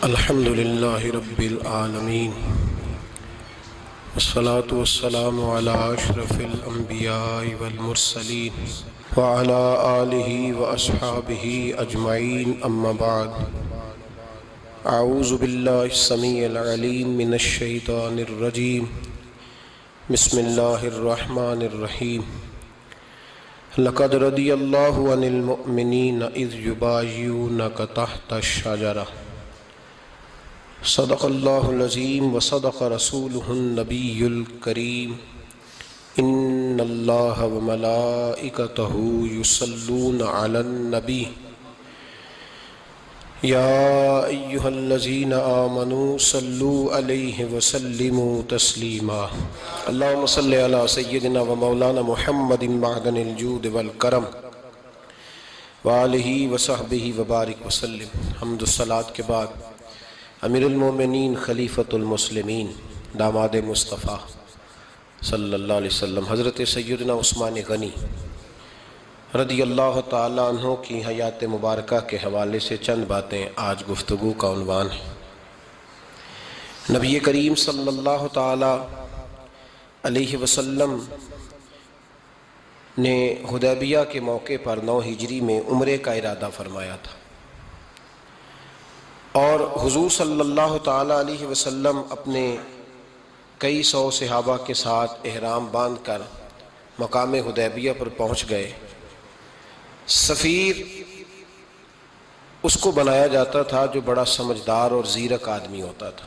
الحمد لله رب العالمين والصلاة والسلام على أشرف الأنبياء والمرسلين وعلى آله وأصحابه أجمعين أما بعد أعوذ بالله السميع العليم من الشيطان الرجيم بسم الله الرحمن الرحيم لقد رضي الله عن المؤمنين إذ يبايعونك تحت الشجرة صدق الله العظيم وصدق رسوله النبي الكريم إن الله وملائكته يصلون على النبي يا أيها الذين آمنوا صلوا عليه وسلموا تسليما اللهم صل على سيدنا ومولانا محمد معدن الجود والكرم وآلہ وصحبہ وبارک وسلم۔ حمد الصلاۃ کے بعد امیر المومنین خلیفۃ المسلمین داماد مصطفیٰ صلی اللہ علیہ وسلم حضرت سیدنا عثمان غنی رضی اللہ تعالیٰ عنہ کی حیات مبارکہ کے حوالے سے چند باتیں آج گفتگو کا عنوان ہے۔ نبی کریم صلی اللہ تعالیٰ علیہ وسلم نے حدیبیہ کے موقع پر 9 ہجری میں عمرے کا ارادہ فرمایا تھا، اور حضور صلی اللہ تعالیٰ علیہ وسلم اپنے کئی سو صحابہ کے ساتھ احرام باندھ کر مقام حدیبیہ پر پہنچ گئے۔ سفیر اس کو بنایا جاتا تھا جو بڑا سمجھدار اور زیرک آدمی ہوتا تھا۔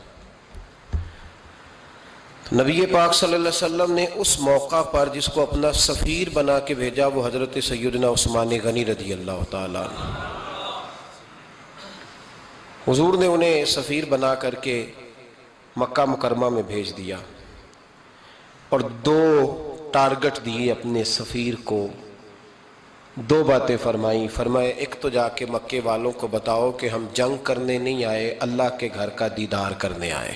نبی پاک صلی اللہ علیہ وسلم نے اس موقع پر جس کو اپنا سفیر بنا کے بھیجا وہ حضرت سیدنا عثمان غنی رضی اللہ تعالیٰ عنہ۔ حضور نے انہیں سفیر بنا کر کے مکہ مکرمہ میں بھیج دیا، اور 2 ٹارگٹ دیے اپنے سفیر کو، 2 باتیں فرمایا ایک تو جا کے مکے والوں کو بتاؤ کہ ہم جنگ کرنے نہیں آئے، اللہ کے گھر کا دیدار کرنے آئے،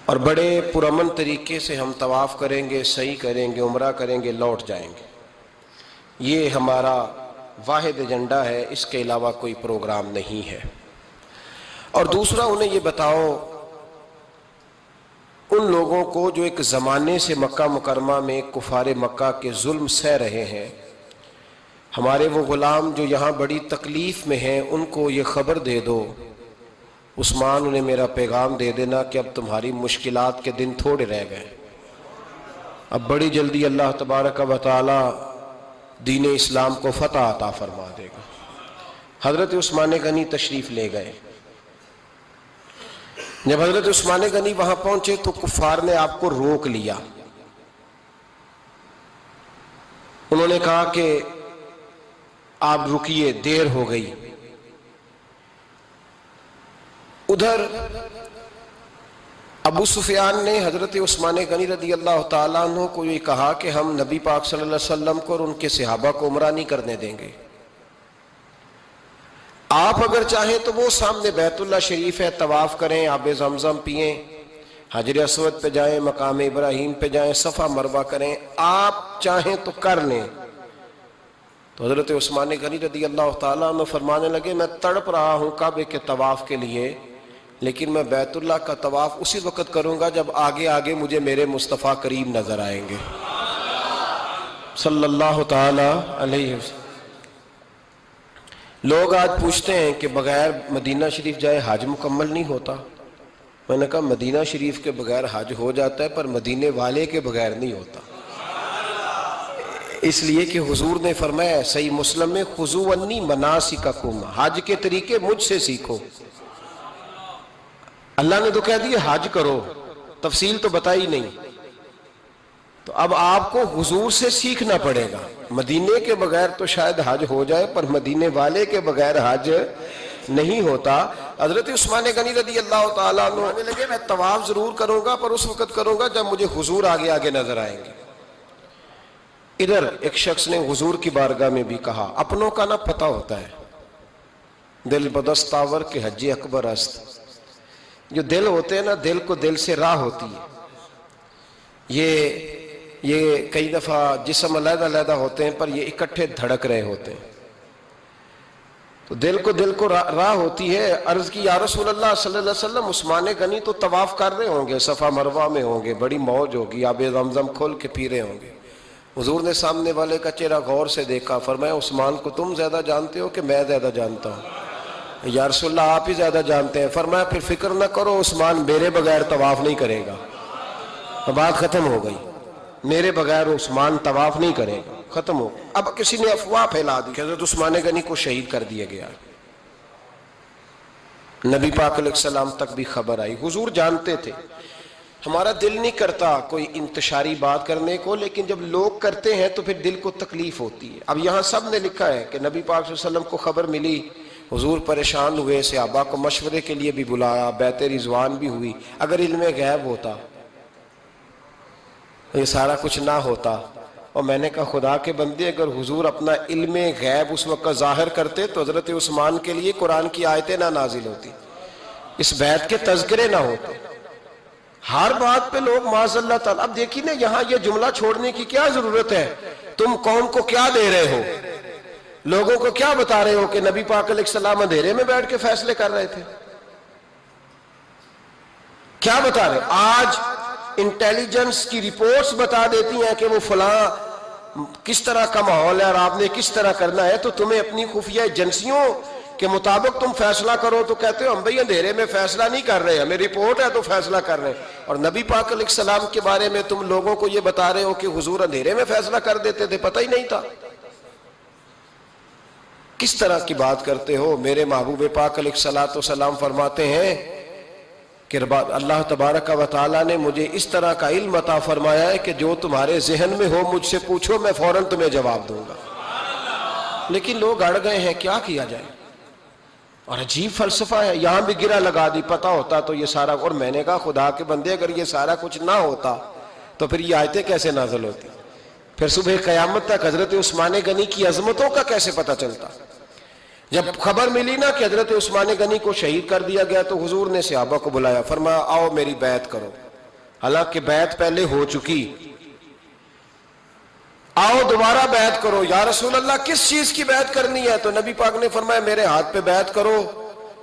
اور بڑے پرامن طریقے سے ہم طواف کریں گے، سعی کریں گے، عمرہ کریں گے، لوٹ جائیں گے، یہ ہمارا واحد ایجنڈا ہے، اس کے علاوہ کوئی پروگرام نہیں ہے۔ اور دوسرا انہیں یہ بتاؤ ان لوگوں کو جو ایک زمانے سے مکہ مکرمہ میں کفار مکہ کے ظلم سہ رہے ہیں، ہمارے وہ غلام جو یہاں بڑی تکلیف میں ہیں، ان کو یہ خبر دے دو، عثمان انہیں میرا پیغام دے دینا کہ اب تمہاری مشکلات کے دن تھوڑے رہ گئے، اب بڑی جلدی اللہ تبارک و تعالی دین اسلام کو فتح عطا فرما دے گا۔ حضرت عثمان غنی تشریف لے گئے۔ جب حضرت عثمان غنی وہاں پہنچے تو کفار نے آپ کو روک لیا، انہوں نے کہا کہ آپ رکیے، دیر ہو گئی۔ ادھر ابو سفیان نے حضرت عثمان غنی رضی اللہ تعالیٰ عنہ کو یہ کہا کہ ہم نبی پاک صلی اللہ علیہ وسلم کو اور ان کے صحابہ کو عمرہ نہیں کرنے دیں گے، آپ اگر چاہیں تو وہ سامنے بیت اللہ شریف ہے، طواف کریں، آب زمزم پئیں، حجر اسود پہ جائیں، مقام ابراہیم پہ جائیں، صفا مروہ کریں، آپ چاہیں تو کر لیں۔ تو حضرت عثمان غنی رضی اللہ تعالیٰ عنہ فرمانے لگے میں تڑپ رہا ہوں کعبے کے طواف کے لیے، لیکن میں بیت اللہ کا طواف اسی وقت کروں گا جب آگے آگے مجھے میرے مصطفیٰ کریم نظر آئیں گے صلی اللہ تعالی علیہ وسلم۔ لوگ آج پوچھتے ہیں کہ بغیر مدینہ شریف جائے حج مکمل نہیں ہوتا۔ میں نے کہا مدینہ شریف کے بغیر حج ہو جاتا ہے، پر مدینے والے کے بغیر نہیں ہوتا، اس لیے کہ حضور نے فرمایا صحیح مسلم میں خذوا عنی مناسککم، حج کے طریقے مجھ سے سیکھو۔ اللہ نے تو کہہ دیا حج کرو، تفصیل تو بتائی نہیں، تو اب آپ کو حضور سے سیکھنا پڑے گا۔ مدینے کے بغیر تو شاید حج ہو جائے، پر مدینے والے کے بغیر حج نہیں ہوتا۔ حضرت عثمان غنی رضی اللہ تعالیٰ عنہ کہنے لگے میں طواف ضرور کروں گا، پر اس وقت کروں گا جب مجھے حضور آگے آگے نظر آئیں گے۔ ادھر ایک شخص نے حضور کی بارگاہ میں بھی کہا اپنوں کا نہ پتہ ہوتا ہے، دل بدست آور کے حج اکبر است، جو دل ہوتے ہیں نا، دل کو دل سے راہ ہوتی ہے، یہ کئی دفعہ جسم علیحدہ علیحدہ ہوتے ہیں پر یہ اکٹھے دھڑک رہے ہوتے ہیں۔ تو دل کو راہ ہوتی ہے. عرض کی یا رسول اللہ صلی اللہ علیہ وسلم عثمان غنی تو طواف کر رہے ہوں گے، صفا مروہ میں ہوں گے، بڑی موج ہوگی، آب زمزم کھول کے پی رہے ہوں گے. حضور نے سامنے والے کا چہرہ غور سے دیکھا، فرمایا عثمان کو تم زیادہ جانتے ہو کہ میں زیادہ جانتا ہوں؟ یا رسول اللہ آپ ہی زیادہ جانتے ہیں. فرمایا پھر فکر نہ کرو، عثمان میرے بغیر طواف نہیں کرے گا. بات ختم ہو گئی، میرے بغیر عثمان طواف نہیں کرے گا، ختم ہو. اب کسی نے افواہ پھیلا دی کہ حضرت عثمان غنی کو شہید کر دیا گیا. نبی پاک علیہ السلام تک بھی خبر آئی. حضور جانتے تھے. ہمارا دل نہیں کرتا کوئی انتشاری بات کرنے کو، لیکن جب لوگ کرتے ہیں تو پھر دل کو تکلیف ہوتی ہے. اب یہاں سب نے لکھا ہے کہ نبی پاک صلی اللہ علیہ وسلم کو خبر ملی، حضور پریشان ہوئے، صحابہ کو مشورے کے لیے بھی بلایا، بیعت رضوان بھی ہوئی. اگر علم غیب ہوتا، یہ سارا کچھ نہ ہوتا. اور میں نے کہا خدا کے بندے، اگر حضور اپنا علم غیب اس وقت ظاہر کرتے تو حضرت عثمان کے لیے قرآن کی آیتیں نہ نازل ہوتی، اس بیعت کے تذکرے نہ ہوتے. ہر بات پہ لوگ معاذ اللہ تعالی. اب دیکھیں نا، یہاں یہ جملہ چھوڑنے کی کیا ضرورت ہے؟ تم قوم کو کیا دے رہے ہو؟ لوگوں کو کیا بتا رہے ہو کہ نبی پاک علیہ السلام اندھیرے میں بیٹھ کے فیصلے کر رہے تھے؟ کیا بتا رہے؟ آج انٹیلیجنس کی رپورٹس بتا دیتی ہیں کہ وہ فلاں کس طرح کا ماحول ہے اور آپ نے کس طرح کرنا ہے، تو تمہیں اپنی خفیہ ایجنسیوں کے مطابق تم فیصلہ کرو تو کہتے ہو ہم بھئی اندھیرے میں فیصلہ نہیں کر رہے، ہمیں رپورٹ ہے تو فیصلہ کر رہے ہیں. اور نبی پاک علیہ السلام کے بارے میں تم لوگوں کو یہ بتا رہے ہو کہ حضور اندھیرے میں فیصلہ کر دیتے تھے، پتہ ہی نہیں تھا. کس طرح کی بات کرتے ہو؟ میرے محبوب پاک علیہ السلام فرماتے ہیں کہ اللہ تبارک و تعالیٰ نے مجھے اس طرح کا علم عطا فرمایا ہے کہ جو تمہارے ذہن میں ہو مجھ سے پوچھو، میں فوراً تمہیں جواب دوں گا. لیکن لوگ اڑ گئے ہیں، کیا کیا جائے؟ اور عجیب فلسفہ ہے. یہاں بھی گرہ لگا دی، پتہ ہوتا تو یہ سارا. اور میں نے کہا خدا کے بندے، اگر یہ سارا کچھ نہ ہوتا تو پھر یہ آیتیں کیسے نازل ہوتی؟ پھر صبح قیامت تک حضرت عثمان غنی کی عظمتوں کا کیسے پتہ چلتا؟ جب خبر ملی نا کہ حضرت عثمان غنی کو شہید کر دیا گیا تو حضور نے صحابہ کو بلایا، فرمایا آؤ میری بیعت کرو. حالانکہ بیعت پہلے ہو چکی، آؤ دوبارہ بیعت کرو. یا رسول اللہ کس چیز کی بیعت کرنی ہے؟ تو نبی پاک نے فرمایا میرے ہاتھ پہ بیعت کرو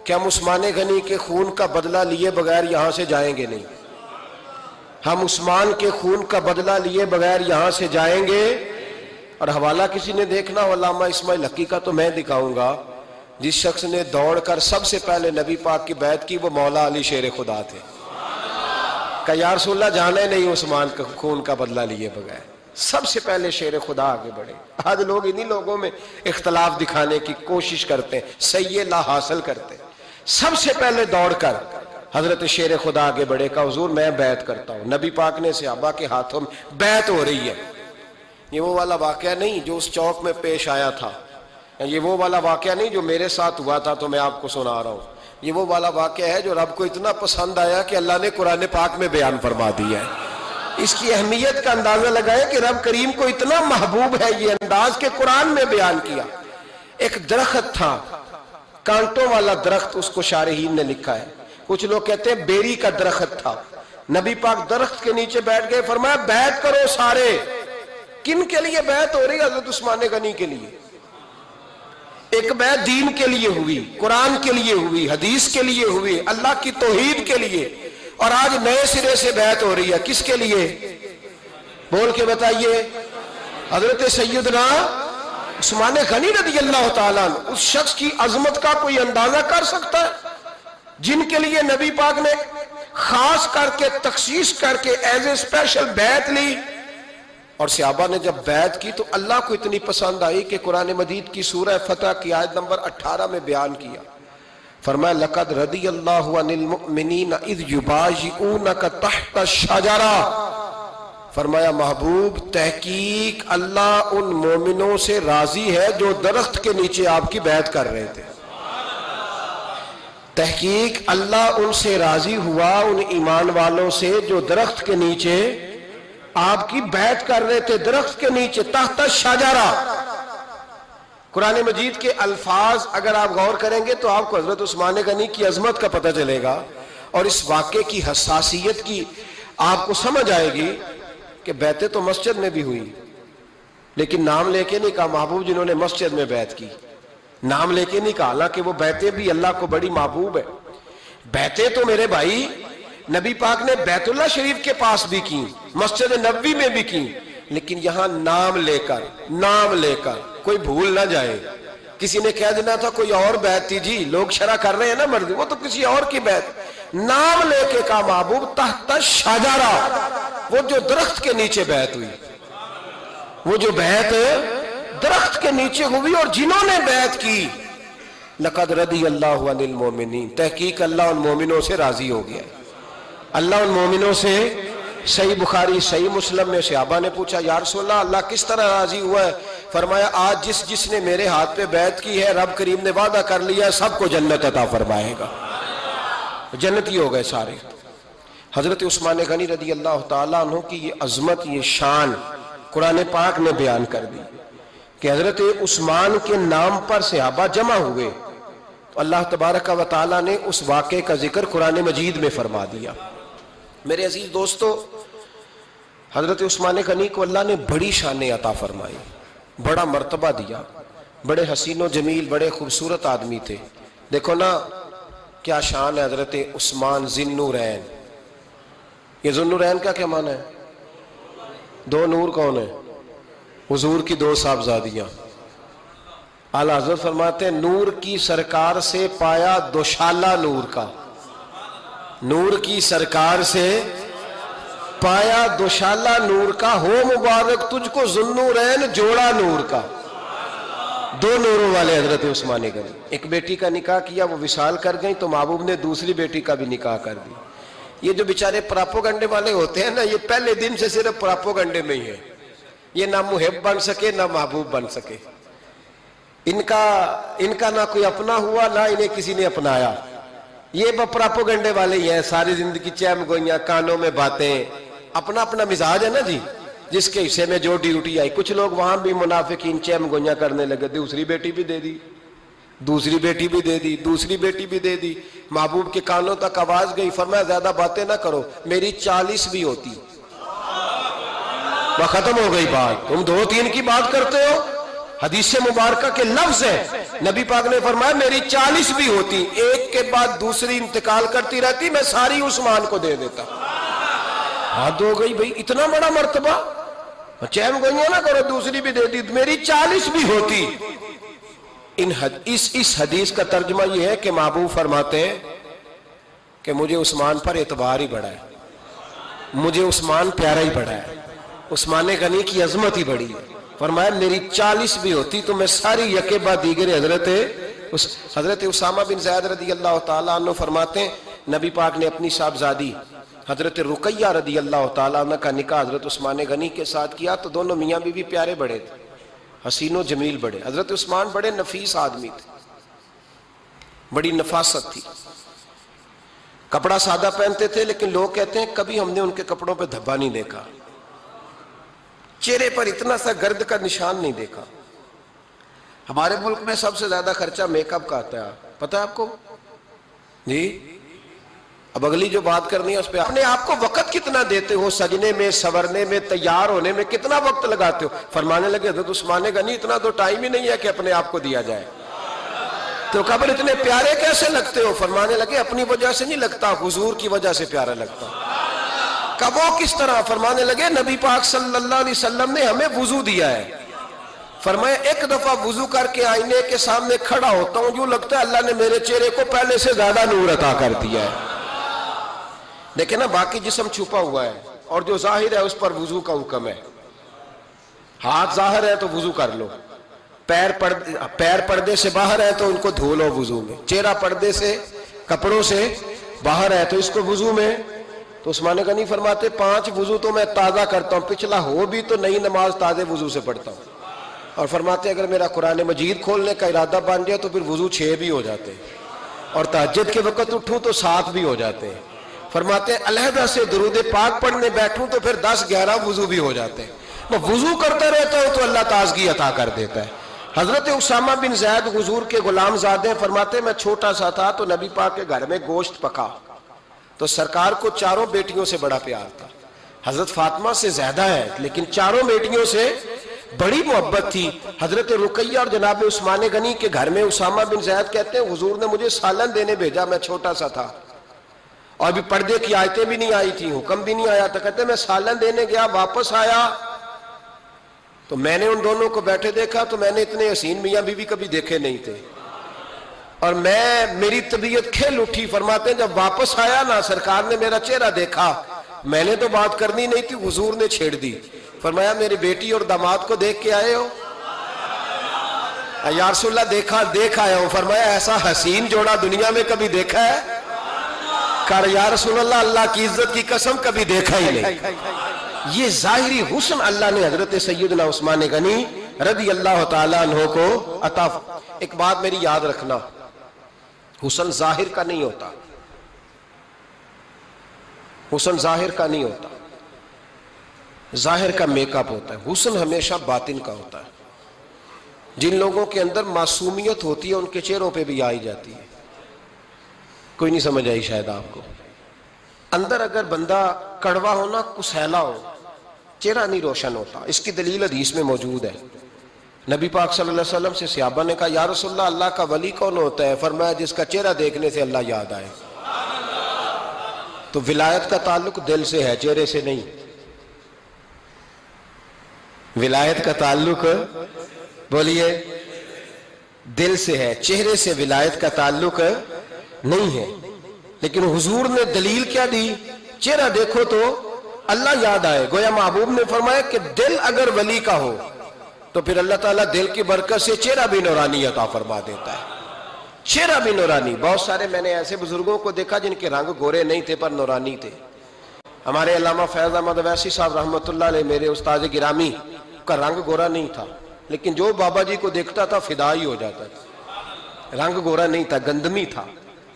کہ ہم عثمان غنی کے خون کا بدلہ لیے بغیر یہاں سے جائیں گے نہیں. ہم عثمان کے خون کا بدلہ لیے بغیر یہاں سے جائیں گے. اور حوالہ کسی نے دیکھنا ہو علامہ اسماعیل حقی کا تو میں دکھاؤں گا. جس شخص نے دوڑ کر سب سے پہلے نبی پاک کی بیعت کی وہ مولا علی شیر خدا تھے. کہ یا رسول اللہ جانے نہیں عثمان کا خون کا بدلہ لیے بغیر. سب سے پہلے شیر خدا آگے بڑھے. آج لوگ انہی لوگوں میں اختلاف دکھانے کی کوشش کرتے ہیں، صحیح لا حاصل کرتے ہیں. سب سے پہلے دوڑ کر حضرت شیر خدا آگے بڑھے، کہ حضور میں بیعت کرتا ہوں. نبی پاک نے صحابہ کے ہاتھوں میں بیعت ہو رہی ہے. یہ وہ والا واقعہ نہیں جو اس چوک میں پیش آیا تھا، یہ وہ والا واقعہ نہیں جو میرے ساتھ ہوا تھا تو میں آپ کو سنا رہا ہوں. یہ وہ والا واقعہ ہے جو رب کو اتنا پسند آیا کہ اللہ نے قرآن پاک میں بیان فرما دیا ہے. اس کی اہمیت کا اندازہ لگائیں کہ رب کریم کو اتنا محبوب ہے یہ انداز کہ قرآن میں بیان کیا. ایک درخت تھا، کانٹوں والا درخت، اس کو شارحین نے لکھا ہے. کچھ لوگ کہتے ہیں بیری کا درخت تھا. نبی پاک درخت کے نیچے بیٹھ گئے، فرمایا بیعت کرو سارے. کن کے لیے بیعت ہو رہی؟ حضرت عثمان غنی کے لیے. ایک بیعت دین کے لیے ہوئی، قرآن کے لیے ہوئی، حدیث کے لیے ہوئی، اللہ کی توحید کے لیے. اور آج نئے سرے سے بیعت ہو رہی ہے. کس کے لیے؟ بول کے بتائیے. حضرت سیدنا عثمان غنی رضی اللہ تعالیٰ عنہ. اس شخص کی عظمت کا کوئی اندازہ کر سکتا ہے؟ جن کے لیے نبی پاک نے خاص کر کے تخصیص کر کے ایز اے اسپیشل بیعت لی. اور صحابہ نے جب بیعت کی تو اللہ کو اتنی پسند آئی کہ قرآن مجید کی سورہ فتح کی آیت نمبر 18 میں بیان کیا. فرمایا لقد رضی اللہ عن المؤمنین اذ یبایعونک تحت الشجرہ. فرمایا محبوب تحقیق اللہ ان مومنوں سے راضی ہے جو درخت کے نیچے آپ کی بیعت کر رہے تھے. تحقیق اللہ ان سے راضی ہوا، ان ایمان والوں سے جو درخت کے نیچے آپ کی بیعت کر رہے تھے. درخت کے نیچے تحت الشجرہ. قرآن مجید کے الفاظ اگر آپ غور کریں گے تو آپ کو حضرت عثمان غنی کی عظمت کا پتہ چلے گا، اور اس واقعے کی حساسیت کی آپ کو سمجھ آئے گی کہ بیعتیں تو مسجد میں بھی ہوئی، لیکن نام لے کے نہیں کہا محبوب جنہوں نے مسجد میں بیعت کی. نام لے کے نہیں کہا، حالانکہ وہ بیعتیں بھی اللہ کو بڑی محبوب ہے. بیعتیں تو میرے بھائی نبی پاک نے بیت اللہ شریف کے پاس بھی کی، مسجد نبوی میں بھی کی، لیکن یہاں نام لے کر کوئی بھول نہ جائے. کسی نے کہہ دینا تھا کوئی اور بیعت تھی جی، لوگ شرع کر رہے ہیں نا مرضی، وہ تو کسی اور کی بیعت. نام لے کے کہا محبوب تحت شجرہ، وہ جو درخت کے نیچے بیعت ہوئی، وہ جو بیعت درخت کے نیچے ہوئی، اور جنہوں نے بیعت کی لقد رضی اللہ عن المومنین، تحقیق اللہ ان مومنوں سے راضی ہو گیا. اللہ ان مومنوں سے، صحیح بخاری صحیح مسلم میں صحابہ نے پوچھا یا رسول اللہ اللہ کس طرح راضی ہوا ہے؟ فرمایا آج جس نے میرے ہاتھ پہ بیعت کی ہے رب کریم نے وعدہ کر لیا سب کو جنت عطا فرمائے گا، جنتی ہو گئے سارے. حضرت عثمان غنی رضی اللہ تعالیٰ عنہ کی یہ عظمت، یہ شان قرآن پاک نے بیان کر دی کہ حضرت عثمان کے نام پر صحابہ جمع ہوئے. اللہ تبارک و تعالیٰ نے اس واقعے کا ذکر قرآن مجید میں فرما دیا. میرے عزیز دوستو، حضرت عثمان غنی کو اللہ نے بڑی شانیں عطا فرمائی، بڑا مرتبہ دیا، بڑے حسین و جمیل، بڑے خوبصورت آدمی تھے. دیکھو نا کیا شان ہے حضرت عثمان ذی النورین. یہ ذو النورین کا کیا معنی ہے؟ دو نور کون ہیں؟ حضور کی دو صاحبزادیاں. اعلیٰ حضرت فرماتے ہیں نور کی سرکار سے پایا دوشالہ نور کا، نور کی سرکار سے پایا دوشالہ نور کا، ہو مبارک تجھ کو ذو النورین جوڑا نور کا. دو نوروں والے حضرت عثمان غنی. ایک بیٹی کا نکاح کیا، وہ وصال کر گئی تو محبوب نے دوسری بیٹی کا بھی نکاح کر دی. یہ جو بیچارے پراپوگنڈے والے ہوتے ہیں نا، یہ پہلے دن سے صرف پراپوگنڈے میں ہی ہے. یہ نہ محب بن سکے نہ محبوب بن سکے. ان کا نہ کوئی اپنا ہوا نہ انہیں کسی نے اپنایا. یہ پراپوگنڈے والے ہی ہیں، ساری زندگی چیم گوئیاں، کانوں میں باتیں، اپنا اپنا مزاج ہے نا جی، جس کے حصے میں جو ڈیوٹی آئی. کچھ لوگ وہاں بھی منافقین چیم گوئیاں کرنے لگے، دوسری بیٹی بھی دے دی، دوسری بیٹی بھی دے دی، دوسری بیٹی بھی دے دی. محبوب کے کانوں تک آواز گئی، فرمایا زیادہ باتیں نہ کرو، میری 40 بھی ہوتی. وہ ختم ہو گئی بات، تم 2-3 کی بات کرتے ہو. حدیث مبارکہ کے لفظ ہیں، نبی پاک نے فرمایا میری 40 بھی ہوتی، ایک کے بعد دوسری انتقال کرتی رہتی، میں ساری عثمان کو دے دیتا. حد ہو گئی بھئی، اتنا بڑا مرتبہ. چیم گوئیاں نہ کرو، دوسری بھی دے دی، میری 40 بھی ہوتی. اس حدیث کا ترجمہ یہ ہے کہ محبوب فرماتے ہیں کہ مجھے عثمان پر اعتبار ہی بڑا ہے، مجھے عثمان پیارا ہی بڑا ہے، عثمان غنی کی عظمت ہی بڑی ہے. فرمایا میری 40 بھی ہوتی تو میں ساری یکے بعد دیگر. حضرت اسامہ بن زید رضی اللہ تعالیٰ عنہ فرماتے ہیں نبی پاک نے اپنی صاحبزادی حضرت رقیہ رضی اللہ تعالیٰ عنہ کا نکاح حضرت عثمان غنی کے ساتھ کیا تو دونوں میاں بیوی پیارے بڑے تھے، حسین و جمیل بڑے. حضرت عثمان بڑے نفیس آدمی تھے، بڑی نفاست تھی. کپڑا سادہ پہنتے تھے، لیکن لوگ کہتے ہیں کبھی ہم نے ان کے کپڑوں پہ دھبا نہیں دیکھا، چہرے پر اتنا سا گرد کا نشان نہیں دیکھا. ہمارے ملک میں سب سے زیادہ خرچہ میک اپ کا آتا ہے، پتہ ہے آپ کو جی؟ اب اگلی جو بات کرنی ہے اس پہ اپنے آپ کو وقت کتنا دیتے ہو، سجنے میں، سورنے میں، تیار ہونے میں کتنا وقت لگاتے ہو. فرمانے لگے حضرت عثمان غنی اتنا تو ٹائم ہی نہیں ہے کہ اپنے آپ کو دیا جائے. تو قبر اتنے پیارے کیسے لگتے ہو؟ فرمانے لگے اپنی وجہ سے نہیں لگتا، حضور کی وجہ سے پیارا لگتا. کب وہ کس طرح؟ فرمانے لگے نبی پاک صلی اللہ علیہ وسلم نے ہمیں وضو دیا ہے. فرمایا ایک دفعہ وضو کر کے آئینے کے سامنے کھڑا ہوتا ہوں، یوں لگتا ہے اللہ نے میرے چہرے کو پہلے سے زیادہ نور عطا کر دیا ہے. دیکھیں نا، باقی جسم چھپا ہوا ہے اور جو ظاہر ہے اس پر وضو کا حکم ہے. ہاتھ ظاہر ہے تو وضو کر لو، پیر پردے سے باہر ہے تو ان کو دھو لو وضو میں، چہرہ پردے سے کپڑوں سے باہر ہے تو اس کو وضو میں. تو عثمان غنی فرماتے 5 وضو تو میں تازہ کرتا ہوں، پچھلا ہو بھی تو نئی نماز تازے وضو سے پڑھتا ہوں. اور فرماتے اگر میرا قرآن مجید کھولنے کا ارادہ بن جائے تو پھر وضو 6 بھی ہو جاتے ہیں، اور تہجد کے وقت اٹھوں تو 7 بھی ہو جاتے ہیں. فرماتے علیحدہ سے درود پاک پڑھنے بیٹھوں تو پھر 10-11 وضو بھی ہو جاتے ہیں. میں وضو کرتا رہتا ہوں تو اللہ تازگی عطا کر دیتا ہے. حضرت اسامہ بن زید حضور کے غلام زادے فرماتے میں چھوٹا سا تھا تو نبی پاک کے گھر میں گوشت پکا تو سرکار کو 4 بیٹیوں سے بڑا پیار تھا. حضرت فاطمہ سے زیادہ ہے لیکن 4 بیٹیوں سے بڑی محبت تھی. حضرت رقیہ اور جناب عثمان غنی کے گھر میں اسامہ بن زید کہتے ہیں حضور نے مجھے سالن دینے بھیجا, میں چھوٹا سا تھا اور بھی پردے کی آیتیں بھی نہیں آئی تھی, حکم بھی نہیں آیا تھا. کہتے ہیں میں سالن دینے گیا, واپس آیا تو میں نے ان دونوں کو بیٹھے دیکھا تو میں نے اتنے حسین میاں بیوی کبھی دیکھے نہیں تھے, اور میری طبیعت کھل اٹھی. فرماتے ہیں جب واپس آیا نا سرکار نے میرا چہرہ دیکھا, میں نے تو بات کرنی نہیں تھی, حضور نے چھیڑ دی. فرمایا میری بیٹی اور داماد کو دیکھ کے آئے ہو؟ یا رسول اللہ دیکھ آیا ہوں. فرمایا ایسا حسین جوڑا دنیا میں کبھی دیکھا ہے؟ کہا یا رسول اللہ اللہ کی عزت کی قسم کبھی دیکھا ہی نہیں. یہ ظاہری حسن اللہ نے حضرت سیدنا عثمان غنی رضی اللہ تعالیٰ عنہ کو عطا. ایک بات میری یاد رکھنا, حسن ظاہر کا نہیں ہوتا, حسن ظاہر کا نہیں ہوتا, ظاہر کا میک اپ ہوتا ہے. حسن ہمیشہ باطن کا ہوتا ہے. جن لوگوں کے اندر معصومیت ہوتی ہے ان کے چہروں پہ بھی آئی جاتی ہے. کوئی نہیں سمجھ آئی شاید آپ کو. اندر اگر بندہ کڑوا ہونا, کسیلا ہو, چہرہ نہیں روشن ہوتا. اس کی دلیل حدیث میں موجود ہے. نبی پاک صلی اللہ علیہ وسلم سے صحابہ نے کہا یا رسول اللہ اللہ کا ولی کون ہوتا ہے؟ فرمایا جس کا چہرہ دیکھنے سے اللہ یاد آئے. تو ولایت کا تعلق دل سے ہے, چہرے سے نہیں. ولایت کا تعلق بولیے دل سے ہے, چہرے سے ولایت کا تعلق نہیں ہے. لیکن حضور نے دلیل کیا دی؟ چہرہ دیکھو تو اللہ یاد آئے. گویا محبوب نے فرمایا کہ دل اگر ولی کا ہو تو پھر اللہ تعالیٰ دل کی برکت سے چہرہ بھی نورانی عطا فرما دیتا ہے. چہرہ بھی نورانی. بہت سارے میں نے ایسے بزرگوں کو دیکھا جن کے رنگ گورے نہیں تھے پر نورانی تھے. ہمارے علامہ فیض احمد اویسی صاحب رحمۃ اللہ علیہ میرے استاد گرامی کا رنگ گورا نہیں تھا, لیکن جو بابا جی کو دیکھتا تھا فدا ہی ہو جاتا تھا. رنگ گورا نہیں تھا, گندمی تھا,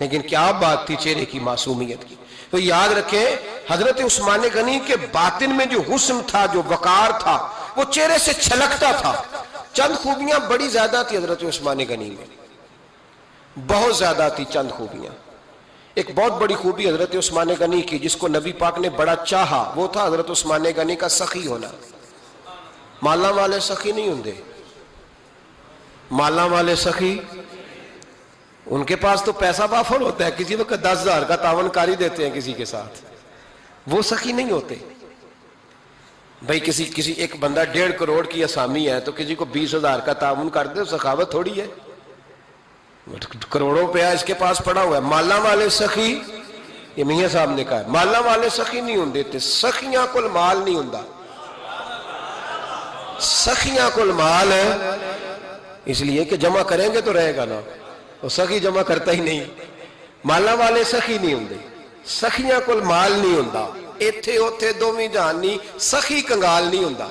لیکن کیا بات تھی چہرے کی معصومیت کی. تو یاد رکھیں حضرت عثمان غنی کے باطن میں جو حسن تھا, جو وقار تھا, وہ چہرے سے چھلکتا تھا. چند خوبیاں بڑی زیادہ تھی حضرت عثمان غنی میں, بہت زیادہ تھی چند خوبیاں. ایک بہت بڑی خوبی حضرت عثمان غنی کی جس کو نبی پاک نے بڑا چاہا, وہ تھا حضرت عثمان غنی کا سخی ہونا. مالا والے سخی نہیں ہوندے, مالا والے سخی ان کے پاس تو پیسہ وافر ہوتا ہے, کسی وقت 10,000 کا تعاون کاری دیتے ہیں کسی کے ساتھ, وہ سخی نہیں ہوتے. بھائی کسی ایک بندہ 1.5 کروڑ کی اسامی ہے تو کسی کو 20,000 کا تعاون کر دے, سخاوت تھوڑی ہے. کروڑوں روپیہ اس کے پاس پڑا ہوا ہے. مالا والے سخی, یہ میاں صاحب نے کہا مالا والے سخی نہیں ہوندے. سخیاں کل مال نہیں ہوندا, سخیاں کل مال ہے, اس لیے کہ جمع کریں گے تو رہے گا نا, وہ سخی جمع کرتا ہی نہیں. مالا والے سخی نہیں ہوندے, سخیاں کل مال نہیں ہوندا. ایتھے اوتھے دوویں جہان نہیں, سخی کنگال نہیں ہوندا.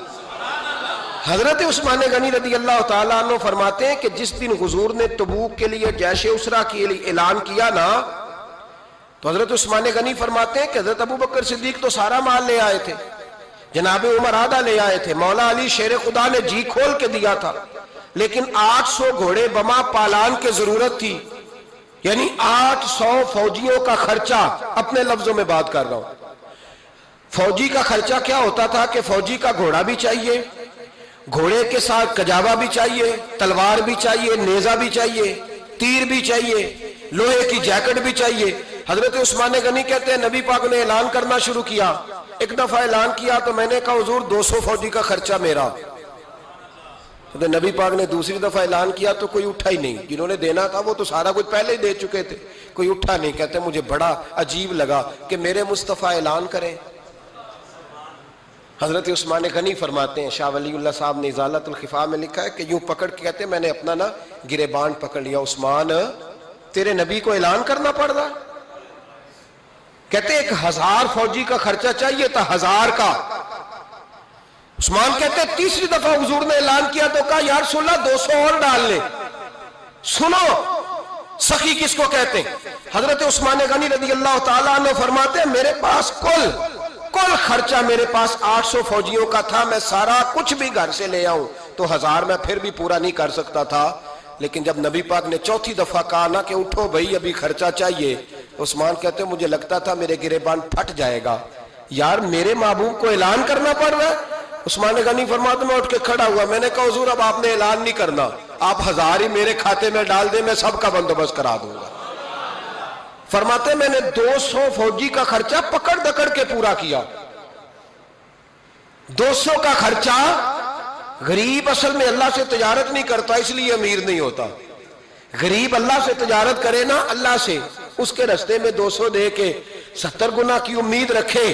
حضرت عثمان غنی رضی اللہ تعالیٰ عنہ فرماتے ہیں کہ جس دن حضور نے تبوک کے لیے جیش اسرا کے لیے اعلان کیا نا, تو حضرت عثمان غنی فرماتے ہیں کہ حضرت ابو بکر صدیق تو سارا مال لے آئے تھے, جناب عمر آدھا لے آئے تھے, مولا علی شیر خدا نے جی کھول کے دیا تھا, لیکن 800 گھوڑے بما پالان کی ضرورت تھی. یعنی 800 فوجیوں کا خرچہ, اپنے لفظوں میں بات کر رہا ہوں. فوجی کا خرچہ کیا ہوتا تھا کہ فوجی کا گھوڑا بھی چاہیے, گھوڑے کے ساتھ کجاوا بھی چاہیے, تلوار بھی چاہیے, نیزہ بھی چاہیے, تیر بھی چاہیے, لوہے کی جیکٹ بھی چاہیے. حضرت عثمان غنی کہتے ہیں نبی پاک نے اعلان کرنا شروع کیا. ایک دفعہ اعلان کیا تو میں نے کہا حضور 200 فوجی کا خرچہ میرا. تو نبی پاک نے دوسری دفعہ اعلان کیا تو کوئی اٹھا ہی نہیں. جنہوں نے دینا تھا وہ تو سارا کچھ پہلے ہی دے چکے تھے, کوئی اٹھا نہیں. کہتے مجھے بڑا عجیب لگا کہ میرے مصطفیٰ اعلان کریں. حضرت عثمان غنی فرماتے ہیں, شاہ ولی اللہ صاحب نے ازالت الخفا میں لکھا ہے کہ یوں پکڑ کے کہتے ہیں میں نے اپنا نا گریبان پکڑ لیا, عثمان تیرے نبی کو اعلان کرنا پڑ رہا. کہتے 1000 فوجی کا خرچہ چاہیے تھا, 1000 کا. عثمان کہتے تیسری دفعہ حضور نے اعلان کیا تو کہا یا رسول اللہ 200 اور ڈال لے. سنو سخی کس کو کہتے ہیں. حضرت عثمان غنی رضی اللہ تعالیٰ عنہ فرماتے ہیں میرے پاس کل خرچہ میرے پاس 800 فوجیوں کا تھا, میں سارا کچھ بھی گھر سے لے آؤں تو 1000 میں پھر بھی پورا نہیں کر سکتا تھا. لیکن جب نبی پاک نے چوتھی دفعہ کہا نا کہ اٹھو بھائی ابھی خرچہ چاہیے, عثمان کہتے ہیں مجھے لگتا تھا میرے گریبان پھٹ جائے گا. یار میرے محبوب کو اعلان کرنا پڑ رہا ہے. عثمان غنی فرماتے میں اٹھ کے کھڑا ہوا، میں نے کہا حضور اب آپ نے اعلان نہیں کرنا، آپ 1000 ہی میرے کھاتے میں ڈال دیں، میں سب کا بندوبست کرا دوں گا۔ فرماتے میں نے 200 فوجی کا خرچہ پکڑ دکڑ کے پورا کیا۔ 200 کا خرچہ، غریب اصل میں اللہ سے تجارت نہیں کرتا اس لیے امیر نہیں ہوتا، غریب اللہ سے تجارت کرے نا، اللہ سے، اس کے رستے میں 200 دے کے 70 گنا کی امید رکھے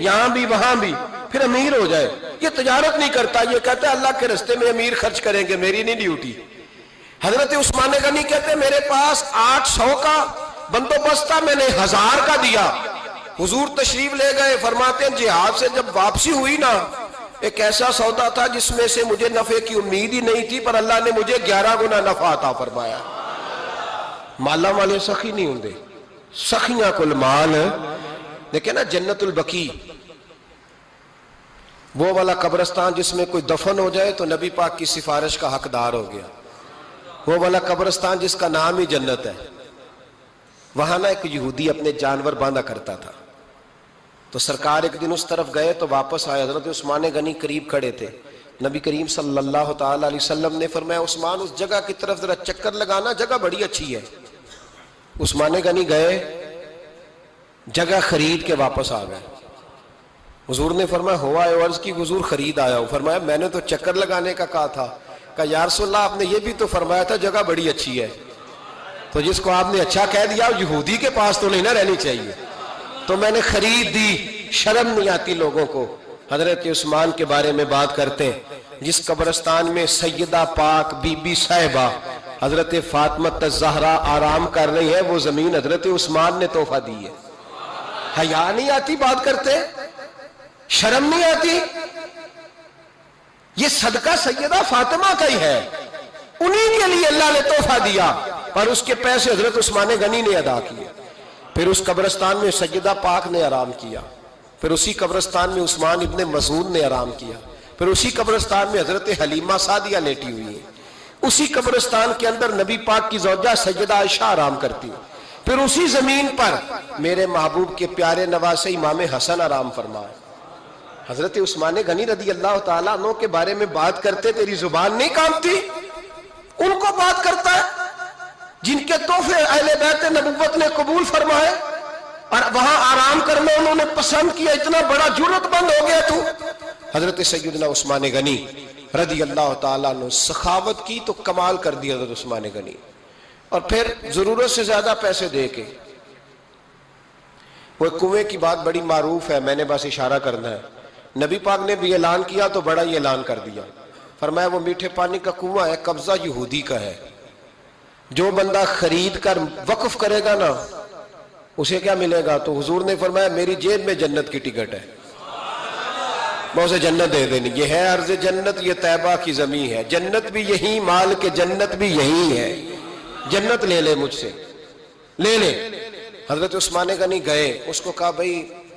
یہاں بھی وہاں بھی، پھر امیر ہو جائے۔ یہ تجارت نہیں کرتا، یہ کہتا ہے اللہ کے رستے میں امیر خرچ کریں گے، میری نہیں ڈیوٹی۔ حضرت عثمان غنی کہتے ہیں میرے پاس 800 کا بندوبست تھا، میں نے 1000 کا دیا۔ حضور تشریف لے گئے، فرماتے ہیں جہاد سے جب واپسی ہوئی نا، ایک ایسا سودا تھا جس میں سے مجھے نفع کی امید ہی نہیں تھی، پر اللہ نے مجھے 11 گنا نفع عطا فرمایا۔ مالا والے سخی نہیں ہوں دے، سخیاں کل مال۔ دیکھیں نا جنت البقیع، وہ والا قبرستان جس میں کوئی دفن ہو جائے تو نبی پاک کی سفارش کا حقدار ہو گیا، وہ والا قبرستان جس کا نام ہی جنت ہے۔ وہاں نا ایک یہودی اپنے جانور باندھا کرتا تھا، تو سرکار ایک دن اس طرف گئے تو واپس آئے، حضرت عثمان غنی قریب کھڑے تھے، نبی کریم صلی اللہ تعالی علیہ وسلم نے فرمایا عثمان اس جگہ کی طرف ذرا چکر لگانا، جگہ بڑی اچھی ہے۔ عثمان غنی گئے، جگہ خرید کے واپس آ گئے۔ حضور نے فرمایا ہوا ہے؟ عرض کی حضور خرید آیا ہوں۔ فرمایا میں نے تو چکر لگانے کا کہا تھا۔ کہا یا رسول اللہ آپ نے یہ بھی تو فرمایا تھا جگہ بڑی اچھی ہے، تو جس کو آپ نے اچھا کہہ دیا یہودی کے پاس تو نہیں نہ رہنی چاہیے، تو میں نے خرید دی۔ شرم نہیں آتی لوگوں کو۔ حضرت عثمان کے بارے میں بات کرتے ہیں، جس قبرستان میں سیدہ پاک بی بی صاحبہ حضرت فاطمہ الزہرا آرام کر رہی ہے، وہ زمین حضرت عثمان نے تحفہ دی ہے۔ حیا نہیں آتی بات کرتے؟ شرم نہیں آتی؟ یہ صدقہ سیدہ فاطمہ کا ہی ہے، انہی کے لیے اللہ نے تحفہ دیا، پر اس کے پیسے حضرت عثمان غنی نے ادا کیے۔ پھر اس قبرستان میں سیدہ پاک نے آرام کیا، پھر اسی قبرستان میں عثمان ابن مسعود نے آرام کیا، پھر اسی قبرستان میں حضرت حلیمہ سعدیہ لیٹی ہوئی ہے، اسی قبرستان کے اندر نبی پاک کی زوجہ سیدہ عائشہ آرام کرتی ہے، پھر اسی زمین پر میرے محبوب کے پیارے نواسے امام حسن آرام فرمائے۔ حضرت عثمان غنی رضی اللہ تعالیٰ عنہ کے بارے میں بات کرتے تیری زبان نہیں کانپتی؟ ان کو بات کرتا ہے جن کے تحفے اہل بیت نبوت نے قبول فرمائے اور وہاں آرام کرنا انہوں نے پسند کیا، اتنا بڑا جرت بند ہو گیا تو۔ حضرت سیدنا عثمان غنی رضی اللہ تعالیٰ عنہ سخاوت کی تو کمال کر دی حضرت عثمان غنی، اور پھر ضرورت سے زیادہ پیسے دے کے۔ وہ کنویں کی بات بڑی معروف ہے، میں نے بس اشارہ کرنا ہے، نبی پاک نے بھی اعلان کیا تو بڑا ہی اعلان کر دیا، فرمایا وہ میٹھے پانی کا کنواں ہے، قبضہ یہودی کا ہے، جو بندہ خرید کر وقف کرے گا نا اسے کیا ملے گا؟ تو حضور نے فرمایا میری جیب میں جنت کی ٹکٹ ہے، میں اسے جنت دے دینی، یہ ہے عرض جنت، یہ طیبہ کی زمین ہے، جنت بھی یہی، مال کے جنت بھی یہی ہے، جنت لے لے مجھ سے، لے لے۔ حضرت عثمان غنی گئے، اس کو کہا بھئی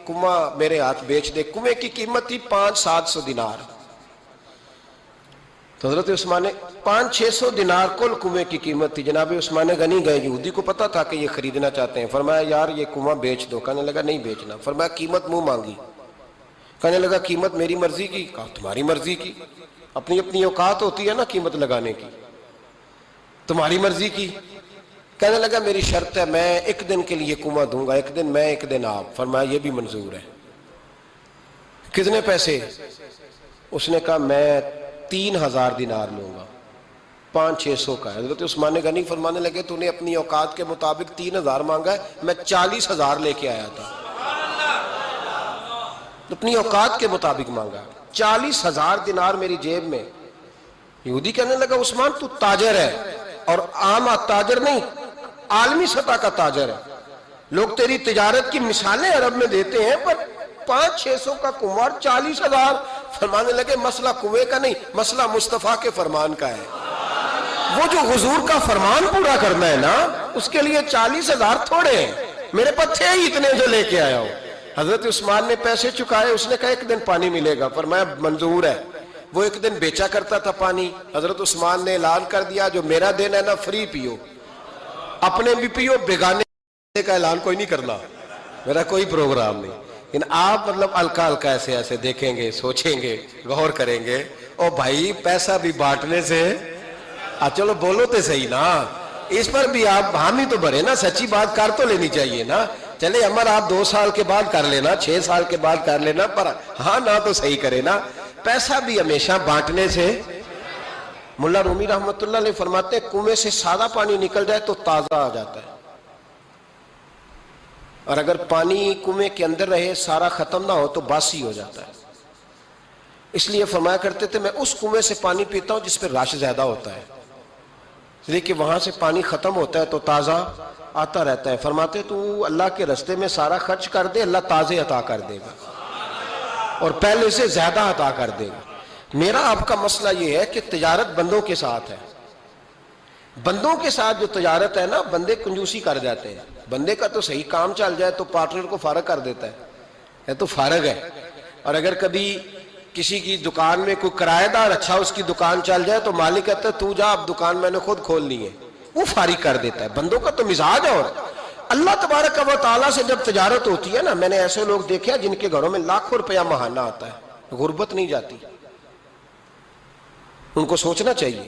کنواں میرے ہاتھ بیچ دے۔ کنویں کی قیمت تھی 500-700 دینار، تو حضرت عثمان 500-600 دینار کل کنویں کی قیمت تھی۔ جناب عثمان غنی گئے، یہودی کو پتا تھا کہ یہ خریدنا چاہتے ہیں، فرمایا یار یہ کنواں بیچ دو۔ کہنے لگا نہیں بیچنا۔ فرمایا قیمت منہ مانگی، کہنے لگا قیمت میری مرضی کی۔ کہا تمہاری مرضی کی؟ اپنی اپنی اوقات ہوتی ہے نا قیمت لگانے کی، تمہاری مرضی کی۔ کہنے لگا میری شرط ہے میں ایک دن کے لیے کنواں دوں گا، ایک دن میں ایک دن آپ۔ فرمایا یہ بھی منظور ہے۔ کتنے پیسے؟ اس نے کہا میں 3000 دینار لوں گا، 500-600 کا ہے۔ حضرت عثمان غنی فرمانے لگے تو نے اپنی اوقات کے مطابق 3000 مانگا ہے، میں 40,000 لے کے آیا تھا، اپنی اوقات کے مطابق مانگا، 40,000 دینار میری جیب میں۔ یہودی کہنے لگا عثمان تو تاجر ہے، اور عام تاجر نہیں، عالمی سطح کا تاجر ہے، لوگ تیری تجارت کی مثالیں عرب میں دیتے ہیں، پر 500-600 کا کنواں 40,000۔ فرمانے لگے مسئلہ کنویں کا نہیں، مسئلہ مصطفیٰ کے فرمان کا ہے، وہ جو حضور کا فرمان پورا کرنا ہے نا، اس کے لیے 40,000 تھوڑے ہیں، میرے پاس تھے ہی اتنے جو لے کے آیا ہوں۔ حضرت عثمان نے پیسے چکائے، اس نے کہا ایک دن پانی ملے گا۔ فرمایا منظور ہے۔ وہ ایک دن بیچا کرتا تھا پانی، حضرت عثمان نے اعلان کر دیا جو میرا دن ہے نا فری پیو، اپنے بھی پیو، بیگانے کا اعلان کوئی نہیں کرنا، میرا کوئی پروگرام نہیں۔ لیکن آپ مطلب ہلکا ہلکا ایسے ایسے دیکھیں گے، سوچیں گے، غور کریں گے، او بھائی پیسہ بھی بانٹنے سے چلو بولو تو صحیح نا، اس پر بھی آپ حامی تو بھرے نا، سچی بات کر تو لینی چاہیے نا۔ چلے عمر آپ 2 سال کے بعد کر لینا، 6 سال کے بعد کر لینا، پر ہاں نہ تو صحیح کرے نا، پیسہ بھی ہمیشہ بانٹنے سے۔ ملا رومی رحمت اللہ علیہ فرماتے ہیں کنویں سے سادہ پانی نکل جائے تو تازہ آ جاتا ہے، اور اگر پانی کنویں کے اندر رہے سارا ختم نہ ہو تو باسی ہو جاتا ہے۔ اس لیے فرمایا کرتے تھے میں اس کنویں سے پانی پیتا ہوں جس پہ رش زیادہ ہوتا ہے، لیکن وہاں سے پانی ختم ہوتا ہے تو تازہ آتا رہتا ہے۔ فرماتے تو اللہ کے رستے میں سارا خرچ کر دے، اللہ تازے عطا کر دے گا اور پہلے سے زیادہ عطا کر دے گا۔ میرا آپ کا مسئلہ یہ ہے کہ تجارت بندوں کے ساتھ ہے، بندوں کے ساتھ جو تجارت ہے نا، بندے کنجوسی کر جاتے ہیں، بندے کا تو صحیح کام چل جائے تو پارٹنر کو فارغ کر دیتا ہے تو فارغ ہے، اور اگر کبھی کسی کی دکان میں کوئی کرایہ دار اچھا اس کی دکان چل جائے تو مالک کہتا ہے تو جا، اب دکان میں نے خود کھولنی ہے، وہ فارغ کر دیتا ہے۔ بندوں کا تو مزاج ہے۔ اور اللہ تبارک و تعالیٰ سے جب تجارت ہوتی ہے نا، میں نے ایسے لوگ دیکھے ہیں جن کے گھروں میں لاکھوں روپیہ ماہانہ آتا ہے، غربت نہیں جاتی۔ ان کو سوچنا چاہیے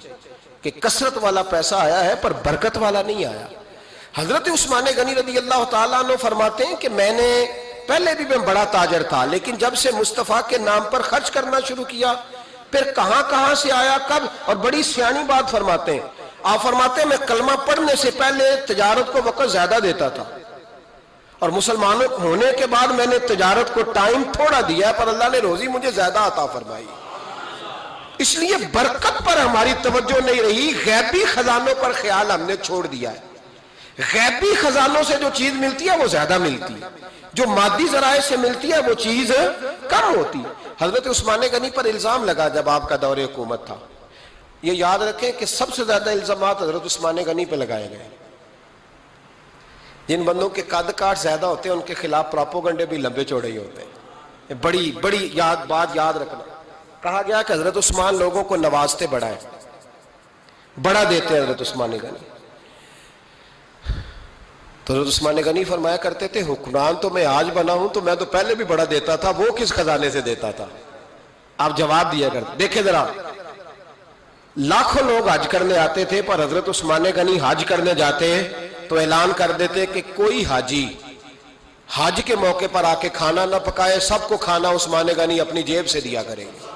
کہ کثرت والا پیسہ آیا ہے پر برکت والا نہیں آیا۔ حضرت عثمان غنی رضی اللہ تعالیٰ عنہ فرماتے ہیں کہ میں نے پہلے بھی میں بڑا تاجر تھا، لیکن جب سے مصطفیٰ کے نام پر خرچ کرنا شروع کیا، پھر کہاں کہاں سے آیا کب، اور بڑی سیانی بات فرماتے ہیں۔ آپ فرماتے ہیں میں کلمہ پڑھنے سے پہلے تجارت کو وقت زیادہ دیتا تھا، اور مسلمان ہونے کے بعد میں نے تجارت کو ٹائم تھوڑا دیا، پر اللہ نے روزی مجھے زیادہ عطا فرمائی۔ اس لیے برکت پر ہماری توجہ نہیں رہی، غیبی خزانوں پر خیال ہم نے چھوڑ دیا ہے۔ غیبی خزانوں سے جو چیز ملتی ہے وہ زیادہ ملتی ہے، جو مادی ذرائع سے ملتی ہے وہ چیز کم ہوتی ہے۔ حضرت عثمان غنی پر الزام لگا جب آپ کا دور حکومت تھا، یہ یاد رکھیں کہ سب سے زیادہ الزامات حضرت عثمان غنی پہ لگائے گئے۔ جن بندوں کے قد کاٹ زیادہ ہوتے ہیں ان کے خلاف پراپوگنڈے بھی لمبے چوڑے ہی ہوتے ہیں۔ بڑی بڑی بات یاد رکھنا، کہا گیا کہ حضرت عثمان لوگوں کو نوازتے بڑا ہے، بڑا دیتے ہیں حضرت عثمان غنی۔ تو حضرت عثمان غنی فرمایا کرتے تھے حکمران تو میں آج بنا ہوں تو میں تو پہلے بھی بڑا دیتا تھا، وہ کس خزانے سے دیتا تھا؟ آپ جواب دیا کرتے۔ دیکھیں ذرا، لاکھوں لوگ حج کرنے آتے تھے، پر حضرت عثمان غنی حج کرنے جاتے تو اعلان کر دیتے کہ کوئی حاجی حج کے موقع پر آ کے کھانا نہ پکائے، سب کو کھانا عثمان غنی اپنی جیب سے دیا کریں گے۔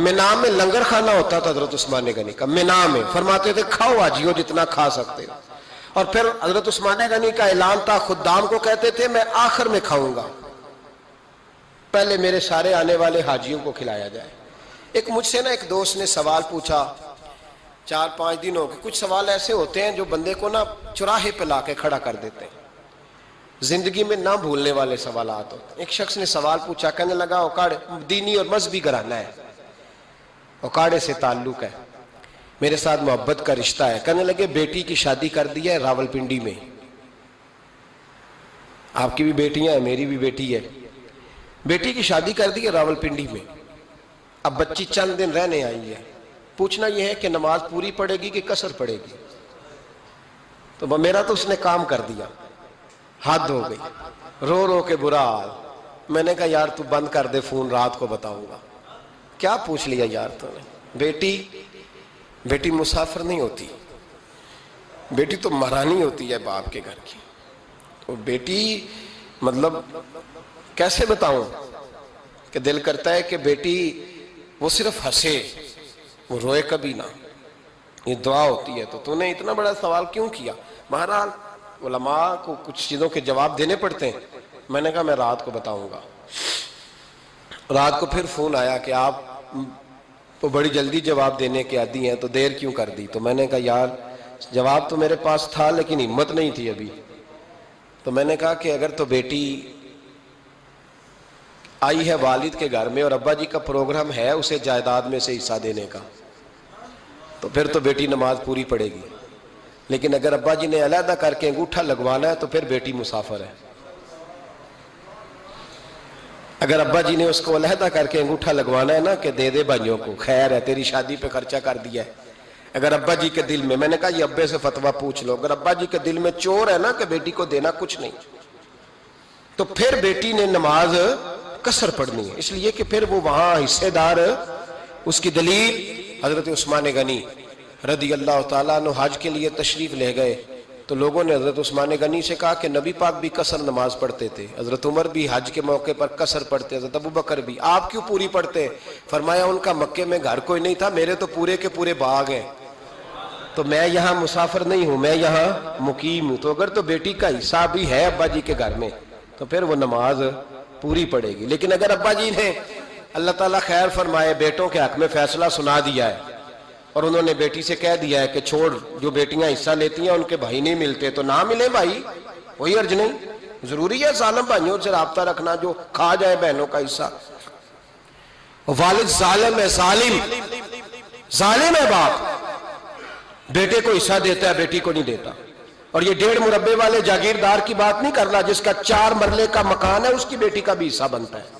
مینا میں لنگر کھانا ہوتا تھا حضرت عثمان غنی کا، مینا میں، فرماتے تھے کھاؤ حاجیوں جتنا کھا سکتے ہو۔ اور پھر حضرت عثمان غنی کا اعلان تھا، خدام کو کہتے تھے میں آخر میں کھاؤں گا، پہلے میرے سارے آنے والے حاجیوں کو کھلایا جائے۔ ایک مجھ سے نا ایک دوست نے سوال پوچھا 4-5 دن ہو گئے، کچھ سوال ایسے ہوتے ہیں جو بندے کو نا چوراہے پہ لا کے کھڑا کر دیتے ہیں، زندگی میں نہ بھولنے والے سوالات ہوتے ہیں۔ ایک شخص نے سوال پوچھا، کہنے لگا اوکاڑے دینی اور مذہبی گھرانہ ہے، اوکاڑے سے تعلق ہے، میرے ساتھ محبت کا رشتہ ہے۔ کہنے لگے بیٹی کی شادی کر دی ہے راول پنڈی میں، آپ کی بھی بیٹیاں ہیں، میری بھی بیٹی ہے، بیٹی کی شادی کر دی ہے راول پنڈی میں، اب بچی چند دن رہنے آئی ہے، پوچھنا یہ ہے کہ نماز پوری پڑے گی کہ قصر پڑے گی؟ تو میرا تو اس نے کام کر دیا، حد ہو گئی، رو رو کے برا حال۔ میں نے کہا یار تو بند کر دے فون، رات کو بتاؤں گا۔ کیا پوچھ لیا یار تو نے؟ بیٹی مسافر نہیں ہوتی، بیٹی تو مہرانی ہوتی ہے باپ کے گھر کی۔ تو بیٹی مطلب کیسے بتاؤں کہ دل کرتا ہے کہ بیٹی وہ صرف ہنسے، وہ روئے کبھی نہ، یہ دعا ہوتی ہے۔ تو نے اتنا بڑا سوال کیوں کیا؟ بہرحال علماء کو کچھ چیزوں کے جواب دینے پڑتے ہیں۔ میں نے کہا میں رات کو بتاؤں گا۔ رات کو پھر فون آیا کہ آپ تو بڑی جلدی جواب دینے کے عادی ہیں تو دیر کیوں کر دی؟ تو میں نے کہا یار جواب تو میرے پاس تھا لیکن ہمت نہیں تھی ابھی۔ تو میں نے کہا کہ اگر تو بیٹی آئی ہے والد کے گھر میں اور ابا جی کا پروگرام ہے اسے جائیداد میں سے حصہ دینے کا، تو پھر تو بیٹی نماز پوری پڑے گی، لیکن اگر ابا جی نے علیحدہ کر کے انگوٹھا لگوانا ہے تو پھر بیٹی مسافر ہے۔ اگر ابا جی نے اس کو علیحدہ کر کے انگوٹھا لگوانا ہے نا کہ دے دے بھائیوں کو، خیر ہے تیری شادی پہ خرچہ کر دیا ہے، اگر ابا جی کے دل میں نے کہا یہ ابے سے فتویٰ پوچھ لو، اگر ابا جی کے دل میں چور ہے نا کہ بیٹی کو دینا کچھ نہیں، تو پھر بیٹی نے نماز قصر پڑھنی ہے، اس لیے کہ پھر وہ وہاں حصے دار۔ اس کی دلیل حضرت عثمان غنی رضی اللہ تعالیٰ عنہ حج کے لیے تشریف لے گئے تو لوگوں نے حضرت عثمان غنی سے کہا کہ نبی پاک بھی قصر نماز پڑھتے تھے، حضرت عمر بھی حج کے موقع پر قصر پڑھتے، حضرت ابو بکر بھی، آپ کیوں پوری پڑھتے؟ فرمایا ان کا مکے میں گھر کوئی نہیں تھا، میرے تو پورے کے پورے باغ ہیں، تو میں یہاں مسافر نہیں ہوں، میں یہاں مقیم ہوں، تو اگر تو بیٹی کا حصہ بھی ہے ابا جی کے گھر میں تو پھر وہ نماز پوری پڑے گی۔ لیکن اگر ابا جی نے اللہ تعالیٰ خیر فرمائے بیٹوں کے حق میں فیصلہ سنا دیا ہے اور انہوں نے بیٹی سے کہہ دیا ہے کہ چھوڑ، جو بیٹیاں حصہ لیتی ہیں ان کے بھائی نہیں ملتے تو نہ ملے بھائی، کوئی حرج نہیں، ضروری ہے ظالم بھائیوں سے رابطہ رکھنا جو کھا جائے بہنوں کا حصہ۔ والد ظالم ہے، ظالم ہے باپ، بیٹے کو حصہ دیتا ہے بیٹی کو نہیں دیتا۔ اور یہ 1.5 مربے والے جاگیردار کی بات نہیں کر رہا، جس کا 4 مرلے کا مکان ہے اس کی بیٹی کا بھی حصہ بنتا ہے۔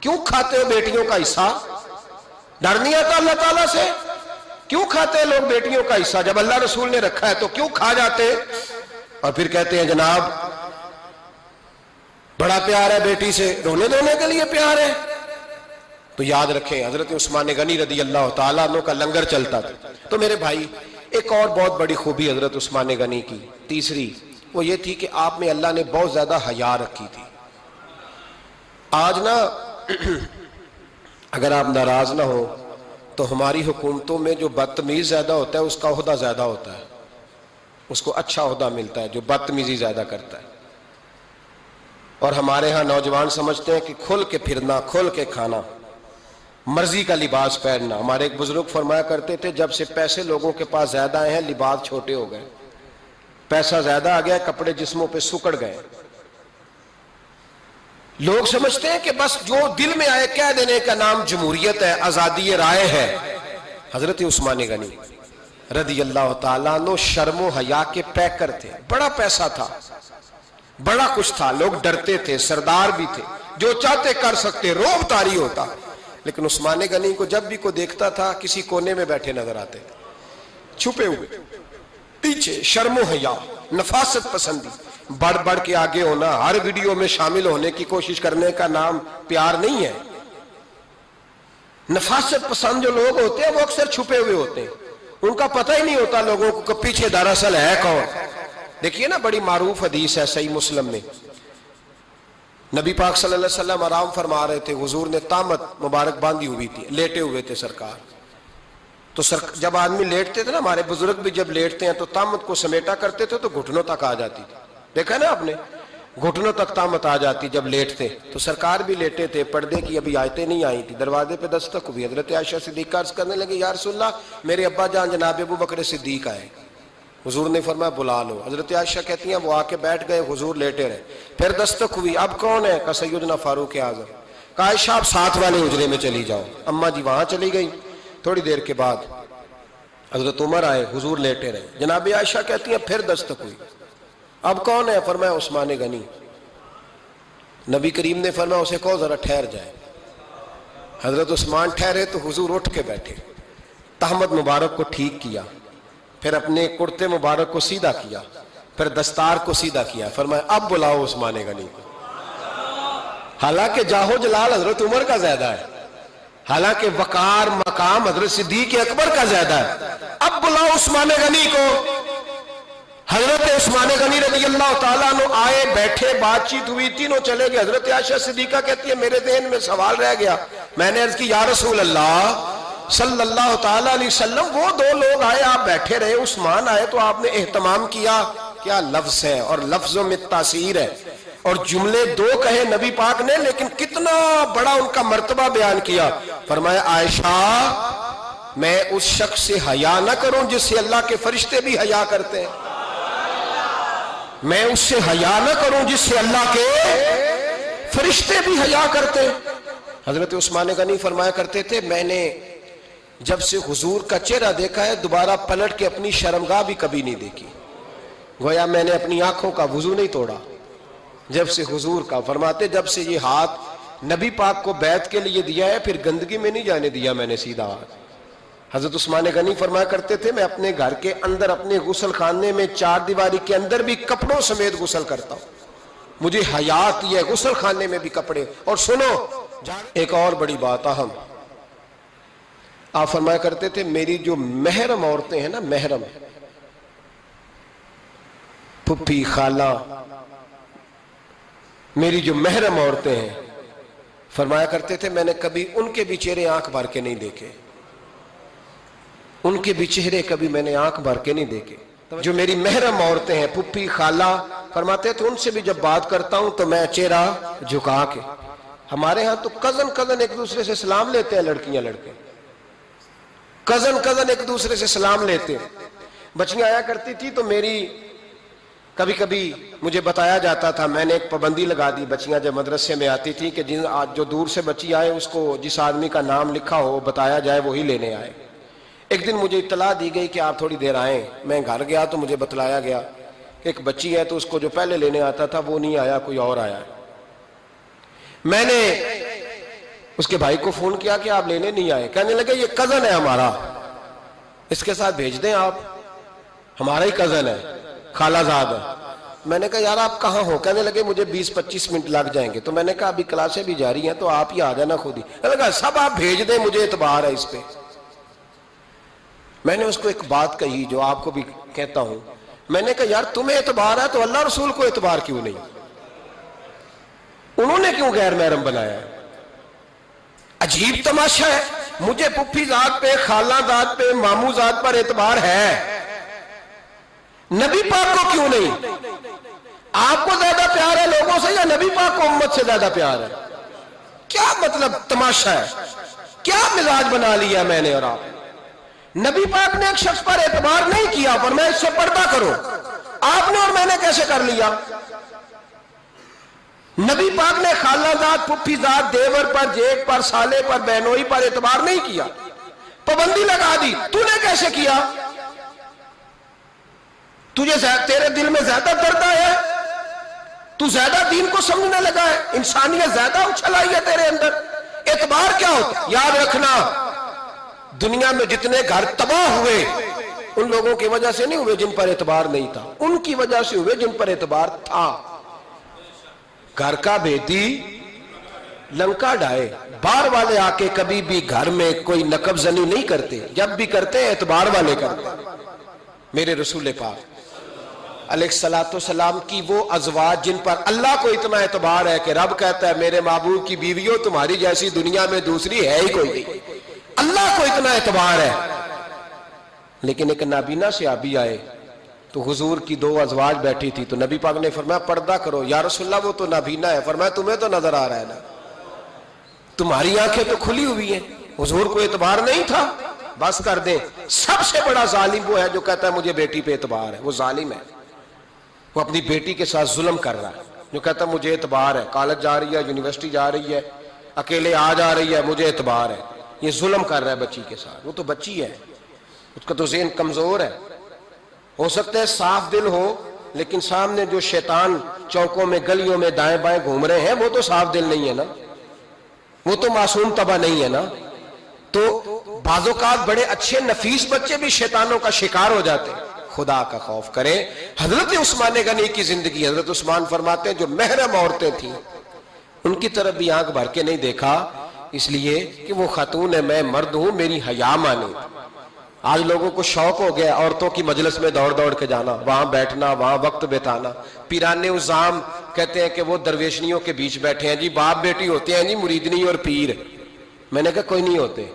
کیوں کھاتے ہو بیٹیوں کا حصہ؟ ڈر نہیں آتا اللہ تعالیٰ سے؟ کیوں کھاتے ہیں لوگ بیٹیوں کا حصہ؟ جب اللہ رسول نے رکھا ہے تو کیوں کھا جاتے؟ اور پھر کہتے ہیں جناب بڑا پیار ہے بیٹی سے، رونے دھونے کے لیے پیار ہے۔ تو یاد رکھیں حضرت عثمان غنی رضی اللہ تعالیٰ عنہ کا لنگر چلتا تھا۔ تو میرے بھائی ایک اور بہت بڑی خوبی حضرت عثمان غنی کی تیسری وہ یہ تھی کہ آپ میں اللہ نے بہت زیادہ حیا رکھی تھی۔ آج نا اگر آپ ناراض نہ ہو تو ہماری حکومتوں میں جو بدتمیز زیادہ ہوتا ہے اس کا عہدہ زیادہ ہوتا ہے، اس کو اچھا عہدہ ملتا ہے جو بدتمیزی زیادہ کرتا ہے۔ اور ہمارے ہاں نوجوان سمجھتے ہیں کہ کھل کے پھرنا، کھل کے کھانا، مرضی کا لباس پہننا۔ ہمارے ایک بزرگ فرمایا کرتے تھے جب سے پیسے لوگوں کے پاس زیادہ آئے ہیں لباس چھوٹے ہو گئے، پیسہ زیادہ آ گیا کپڑے جسموں پہ سکڑ گئے۔ لوگ سمجھتے ہیں کہ بس جو دل میں آئے کہہ دینے کا نام جمہوریت ہے، آزادی رائے ہے۔ حضرت عثمان غنی رضی اللہ تعالیٰ عنہ شرم و حیا کے پیکر تھے، بڑا پیسہ تھا، بڑا کچھ تھا، لوگ ڈرتے تھے، سردار بھی تھے، جو چاہتے کر سکتے، روب طاری ہوتا۔ لیکن عثمان غنی کو جب بھی کوئی دیکھتا تھا کسی کونے میں بیٹھے نظر آتے تھے، چھپے ہوئے، پیچھے، شرم و حیا، نفاست پسندی، بڑھ بڑھ کے آگے ہونا، ہر ویڈیو میں شامل ہونے کی کوشش کرنے کا نام پیار نہیں ہے۔ نفاست پسند جو لوگ ہوتے ہیں وہ اکثر چھپے ہوئے ہوتے ہیں، ان کا پتہ ہی نہیں ہوتا لوگوں کو کہ پیچھے دراصل ہے کون۔ دیکھیے نا بڑی معروف حدیث ہے صحیح مسلم میں، نبی پاک صلی اللہ علیہ وسلم آرام فرما رہے تھے، حضور نے تامت مبارک باندھی ہوئی تھی، لیٹے ہوئے تھے سرکار۔ تو جب آدمی لیٹتے تھے نا، ہمارے بزرگ بھی جب لیٹتے ہیں تو تامت کو سمیٹا کرتے تھے تو گھٹنوں تک آ جاتی تھی، دیکھا نا آپ نے، گھٹنوں تک تامت آ جاتی جب لیٹتے۔ تو سرکار بھی لیٹے تھے، پردے کی ابھی آیتیں نہیں آئی تھی، دروازے پہ دستک ہوئی، حضرت عائشہ صدیقہ عرض کرنے لگے یا رسول اللہ میرے ابا جان جناب ابو بکر صدیق آئے۔ حضور نے فرمایا بلا لو۔ حضرت عائشہ کہتی ہیں وہ آ کے بیٹھ گئے، حضور لیٹے رہے، پھر دستک ہوئی، اب کون ہے؟ کہا سیدنا فاروق اعظم۔ کہا عائشہ آپ ساتھ والے حجرے میں چلی جاؤ۔ اماں جی وہاں چلی گئی۔ تھوڑی دیر کے بعد حضرت عمر آئے، حضور لیٹے رہے، جناب عائشہ کہتی ہیں پھر دستک ہوئی، اب کون ہے؟ فرمایا عثمان غنی۔ نبی کریم نے فرمایا اسے کہو ذرا ٹھہر جائے۔ حضرت عثمان ٹھہرے تو حضور اٹھ کے بیٹھے، تہمت مبارک کو ٹھیک کیا، پھر اپنے کرتے مبارک کو سیدھا کیا، پھر دستار کو سیدھا کیا، فرمایا اب بلاؤ عثمان غنی کو۔ حالانکہ جاہو جلال حضرت عمر کا زیادہ ہے، حالانکہ وقار مقام حضرت صدیق اکبر کا زیادہ ہے، اب بلاؤ عثمان غنی کو۔ حضرت عثمان غنی رضی اللہ تعالیٰ عنہ آئے، بیٹھے، بات چیت ہوئی، تینوں چلے گئے۔ حضرت عائشہ صدیقہ کہتی ہے میرے ذہن میں سوال رہ گیا، میں نے عرض کی یا رسول اللہ صلی اللہ تعالیٰ علیہ وسلم وہ 2 لوگ آئے، آپ بیٹھے رہے، عثمان آئے تو آپ نے اہتمام کیا، کیا لفظ ہے، اور لفظوں میں تاثیر ہے، اور جملے 2 کہے نبی پاک نے لیکن کتنا بڑا ان کا مرتبہ بیان کیا۔ فرمایا عائشہ میں اس شخص سے حیا نہ کروں جس سے اللہ کے فرشتے بھی حیا کرتے ہیں، میں اس سے حیا نہ کروں جس سے اللہ کے فرشتے بھی حیا کرتے ہیں۔ حضرت عثمان غنی فرمایا کرتے تھے میں نے جب سے حضور کا چہرہ دیکھا ہے دوبارہ پلٹ کے اپنی شرمگاہ بھی کبھی نہیں دیکھی، گویا میں نے اپنی آنکھوں کا وضو نہیں توڑا جب سے حضور کا۔ فرماتے جب سے یہ ہاتھ نبی پاک کو بیعت کے لیے دیا ہے پھر گندگی میں نہیں جانے دیا میں نے سیدھا ہاتھ۔ حضرت عثمان غنی فرمایا کرتے تھے میں اپنے گھر کے اندر اپنے غسل خانے میں 4 دیواری کے اندر بھی کپڑوں سمیت غسل کرتا ہوں، مجھے حیا آتی ہے غسل خانے میں بھی کپڑے. اور سنو ایک اور بڑی بات اہم، آپ فرمایا کرتے تھے میری جو محرم عورتیں ہیں نا، محرم پھپھی خالہ، میری جو محرم عورتیں ہیں، فرمایا کرتے تھے میں نے کبھی ان کے بھی چہرے آنکھ بھر کے نہیں دیکھے، ان کے بھی چہرے کبھی میں نے آنکھ بھر کے نہیں دیکھے. جو میری محرم عورتیں ہیں پھپھی خالہ، فرماتے تھے ان سے بھی جب بات کرتا ہوں تو میں چہرہ جھکا کے. ہمارے ہاں تو کزن ایک دوسرے سے سلام لیتے ہیں، لڑکیاں لڑکے کزن ایک دوسرے سے سلام لیتے ہیں. بچیاں آیا کرتی تھی تو میری کبھی کبھی مجھے بتایا جاتا تھا، میں نے ایک پابندی لگا دی، بچیاں جب مدرسے میں آتی تھی کہ جو دور سے بچی آئے اس کو جس آدمی کا نام لکھا ہو بتایا جائے وہی لینے آئے. ایک دن مجھے اطلاع دی گئی کہ آپ تھوڑی دیر آئیں. میں گھر گیا تو مجھے بتلایا گیا کہ ایک بچی ہے تو اس کو جو پہلے لینے آتا تھا وہ نہیں آیا، کوئی اور آیا. میں نے اس کے بھائی کو فون کیا کہ آپ لینے نہیں آئے. کہنے لگے یہ کزن ہے ہمارا، اس کے ساتھ بھیج دیں، آپ ہمارا ہی کزن ہے، خالہ زاد ہے. میں نے کہا یار آپ کہاں ہو؟ کہنے لگے مجھے 20-25 منٹ لگ جائیں گے. تو میں نے کہا ابھی کلاسیں بھی جاری ہیں تو آپ ہی آ جانا خود ہی. میں نے کہا سب آپ بھیج دیں، مجھے اعتبار ہے اس پہ. میں نے اس کو ایک بات کہی جو آپ کو بھی کہتا ہوں، میں نے کہا یار تمہیں اعتبار ہے تو اللہ رسول کو اعتبار کیوں نہیں؟ انہوں نے کیوں غیر محرم بنایا ہے؟ عجیب تماشا ہے. مجھے پھپھی ذات پہ، خالہ ذات پہ، ماموں ذات پر اعتبار ہے، نبی پاک کو کیوں نہیں؟ آپ کو زیادہ پیار ہے لوگوں سے یا نبی پاک کو امت سے زیادہ پیار ہے؟ کیا مطلب تماشا ہے؟ کیا مزاج بنا لیا میں نے اور آپ؟ نبی پاک نے ایک شخص پر اعتبار نہیں کیا، فرمایا اس سے پردہ کرو. آپ نے اور میں نے کیسے کر لیا؟ نبی پاک نے خالہ ذات، پھپھی ذات، دیور پر، جیٹ پر، سالے پر، بہنوئی پر اعتبار نہیں کیا، پابندی لگا دی. تو نے کیسے کیا؟ تیرے دل میں زیادہ درد ہے، تو زیادہ دین کو سمجھنے لگا ہے، انسانیت زیادہ اچھل آئی ہے تیرے اندر. اعتبار کیا ہوتا؟ یاد رکھنا دنیا میں جتنے گھر تباہ ہوئے ان لوگوں کی وجہ سے نہیں ہوئے جن پر اعتبار نہیں تھا، ان کی وجہ سے ہوئے جن پر اعتبار تھا. گھر کا بیٹی لنکا ڈھائے، باہر والے آ کے کبھی بھی گھر میں کوئی نقب زنی نہیں کرتے، جب بھی کرتے ہیں اعتبار والے کرتے. میرے رسول پاک علیہ السلام کی وہ ازواج جن پر اللہ کو اتنا اعتبار ہے کہ رب کہتا ہے میرے محبوب کی بیویوں تمہاری جیسی دنیا میں دوسری ہے ہی کوئی نہیں. اللہ کو اتنا اعتبار ہے. لیکن ایک نابینا صحابی آئے تو حضور کی 2 ازواج بیٹھی تھی تو نبی پاک نے فرمایا پردہ کرو. یا رسول اللہ وہ تو نابینا ہے. فرمایا تمہیں تو نظر آ رہا ہے نا، تمہاری آنکھیں تو کھلی ہوئی ہیں. حضور کو اعتبار نہیں تھا. بس کر دیں. سب سے بڑا ظالم وہ ہے جو کہتا ہے مجھے بیٹی پہ اعتبار ہے. وہ ظالم ہے، وہ اپنی بیٹی کے ساتھ ظلم کر رہا ہے. جو کہتا ہے مجھے اعتبار ہے، کالج جا رہی ہے، یونیورسٹی جا رہی ہے، اکیلے آ جا رہی ہے، مجھے اعتبار ہے. یہ ظلم کر رہا ہے بچی کے ساتھ. وہ تو بچی ہے، اس کا تو ذہن کمزور ہے. ہو سکتا ہے صاف دل ہو لیکن سامنے جو شیطان چوکوں میں گلیوں میں دائیں بائیں گھوم رہے ہیں وہ تو صاف دل نہیں ہے نا، وہ تو معصوم طبع نہیں ہے نا. تو بعض اوقات بڑے اچھے نفیس بچے بھی شیطانوں کا شکار ہو جاتے ہیں. خدا کا خوف کریں. حضرت عثمان غنی کی زندگی، حضرت عثمان فرماتے ہیں جو محرم عورتیں تھیں ان کی طرف بھی آنکھ بھر کے نہیں دیکھا، اس لیے کہ وہ خاتون ہے، میں مرد ہوں، میری حیا مانی. آج لوگوں کو شوق ہو گیا عورتوں کی مجلس میں دوڑ دوڑ کے جانا، وہاں بیٹھنا، وہاں وقت بتانا. پیرانے عظام کہتے ہیں کہ وہ درویشنیوں کے بیچ بیٹھے ہیں جی، باپ بیٹی ہوتے ہیں جی، مریدنی اور پیر. میں نے کہا کوئی نہیں ہوتے.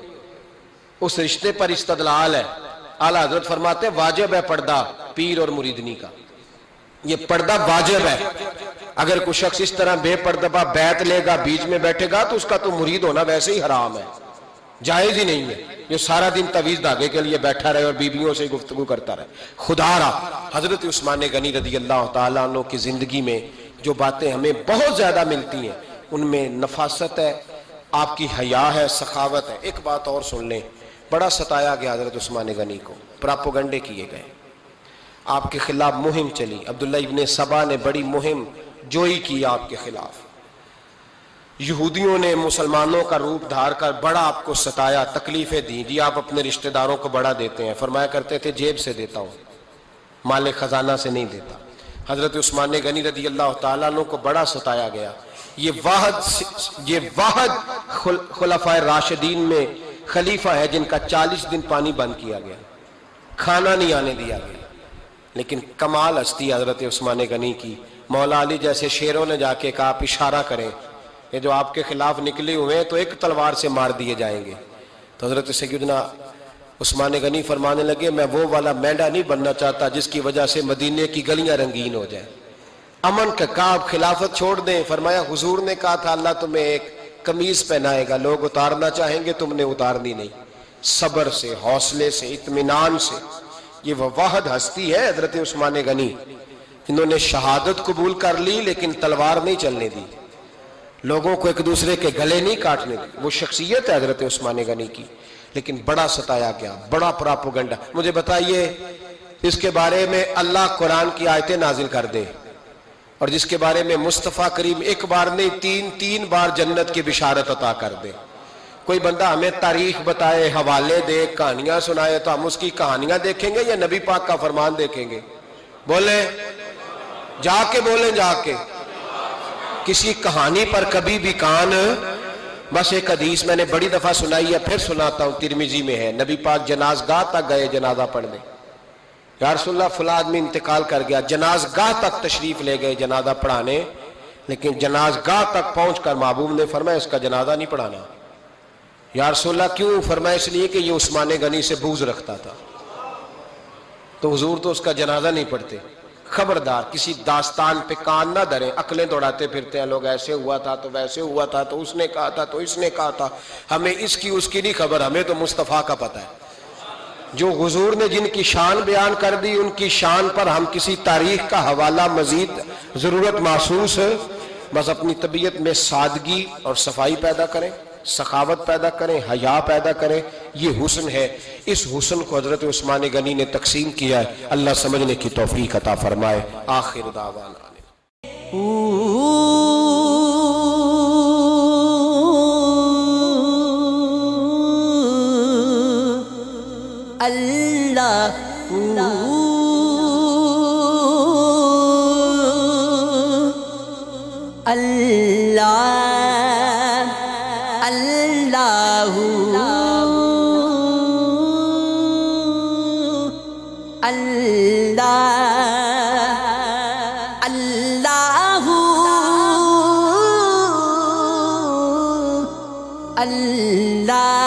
اس رشتے پر استدلال ہے. اعلیٰ حضرت فرماتے ہیں واجب ہے پردہ پیر اور مریدنی کا، یہ پردہ واجب ہے. اگر کوئی شخص اس طرح بے پردہ بیعت لے گا، بیچ میں بیٹھے گا تو اس کا تو مرید ہونا ویسے ہی حرام ہے، جائز ہی نہیں ہے. جو سارا دن تویز دھاگے کے لیے بیٹھا رہے اور بیویوں سے گفتگو کرتا رہے. خدا را حضرت عثمان غنی رضی اللہ تعالیٰ عنہ کی زندگی میں جو باتیں ہمیں بہت زیادہ ملتی ہیں ان میں نفاست ہے، آپ کی حیا ہے، سخاوت ہے. ایک بات اور سن لیں، بڑا ستایا گیا حضرت عثمان غنی کو، پراپوگنڈے کیے گئے، آپ کے خلاف مہم چلی. عبداللہ ابن سبا نے بڑی مہم جوئی کی آپ کے خلاف. یہودیوں نے مسلمانوں کا روپ دھار کر بڑا آپ کو ستایا، تکلیفیں دیں. جی آپ اپنے رشتہ داروں کو بڑا دیتے ہیں. فرمایا کرتے تھے جیب سے دیتا ہوں، مال خزانہ سے نہیں دیتا. حضرت عثمان غنی رضی اللہ تعالیٰ عنہ کو بڑا ستایا گیا. یہ واحد خلفائے راشدین میں خلیفہ ہے جن کا 40 دن پانی بند کیا گیا، کھانا نہیں آنے دیا گیا. لیکن کمال ہستی حضرت عثمان غنی کی. مولا علی جیسے شیروں نے جا کے کہا آپ اشارہ کریں، یہ جو آپ کے خلاف نکلے ہوئے ہیں تو ایک تلوار سے مار دیے جائیں گے. تو حضرت سیدنا عثمان غنی فرمانے لگے میں وہ والا مینڈا نہیں بننا چاہتا جس کی وجہ سے مدینے کی گلیاں رنگین ہو جائیں. امن کا کہا آپ خلافت چھوڑ دیں. فرمایا حضور نے کہا تھا اللہ تمہیں ایک قمیض پہنائے گا، لوگ اتارنا چاہیں گے تم نے اتارنی نہیں. صبر سے، حوصلے سے، اطمینان سے. یہ وہ واحد ہستی ہے حضرت عثمان غنی، انہوں نے شہادت قبول کر لی لیکن تلوار نہیں چلنے دی، لوگوں کو ایک دوسرے کے گلے نہیں کاٹنے دی. وہ شخصیت ہے حضرت عثمان غنی کی. لیکن بڑا ستایا گیا، بڑا پراپوگنڈا. مجھے بتائیے اس کے بارے میں اللہ قرآن کی آیتیں نازل کر دے اور جس کے بارے میں مصطفیٰ کریم ایک بار نہیں تین بار جنت کی بشارت عطا کر دے. کوئی بندہ ہمیں تاریخ بتائے، حوالے دے، کہانیاں سنائے تو ہم اس کی کہانیاں دیکھیں گے یا نبی پاک کا فرمان دیکھیں گے؟ بولیں، جا کے بولیں، جا کے. کسی کہانی پر کبھی بھی کان. بس ایک حدیث میں نے بڑی دفعہ سنائی ہے، پھر سناتا ہوں، ترمذی میں ہے. نبی پاک جنازگاہ تک گئے جنازہ پڑھنے. یا رسول اللہ فلاں آدمی انتقال کر گیا. جنازگاہ تک تشریف لے گئے جنازہ پڑھانے، لیکن جنازگاہ تک پہنچ کر محبوب نے فرمایا اس کا جنازہ نہیں پڑھانا. یا رسول اللہ کیوں؟ فرمایا اس لیے کہ یہ عثمان غنی سے بغض رکھتا تھا. تو حضور تو اس کا جنازہ نہیں پڑھتے. خبردار کسی داستان پہ کان نہ دھریں. عقلیں دوڑاتے پھرتے ہیں لوگ، ایسے ہوا تھا تو ویسے ہوا تھا تو اس نے کہا تھا تو اس نے کہا تھا. ہمیں اس کی اس کی نہیں خبر، ہمیں تو مصطفیٰ کا پتہ ہے. جو حضور نے جن کی شان بیان کر دی ان کی شان پر ہم کسی تاریخ کا حوالہ مزید ضرورت محسوس ہے. بس اپنی طبیعت میں سادگی اور صفائی پیدا کریں، سخاوت پیدا کریں، حیا پیدا کریں. یہ حسن ہے. اس حسن کو حضرت عثمان غنی نے تقسیم کیا ہے. اللہ سمجھنے کی توفیق عطا فرمائے. آخر دعوانا اللہ اللہ اللہ اللہ اللہ اللہ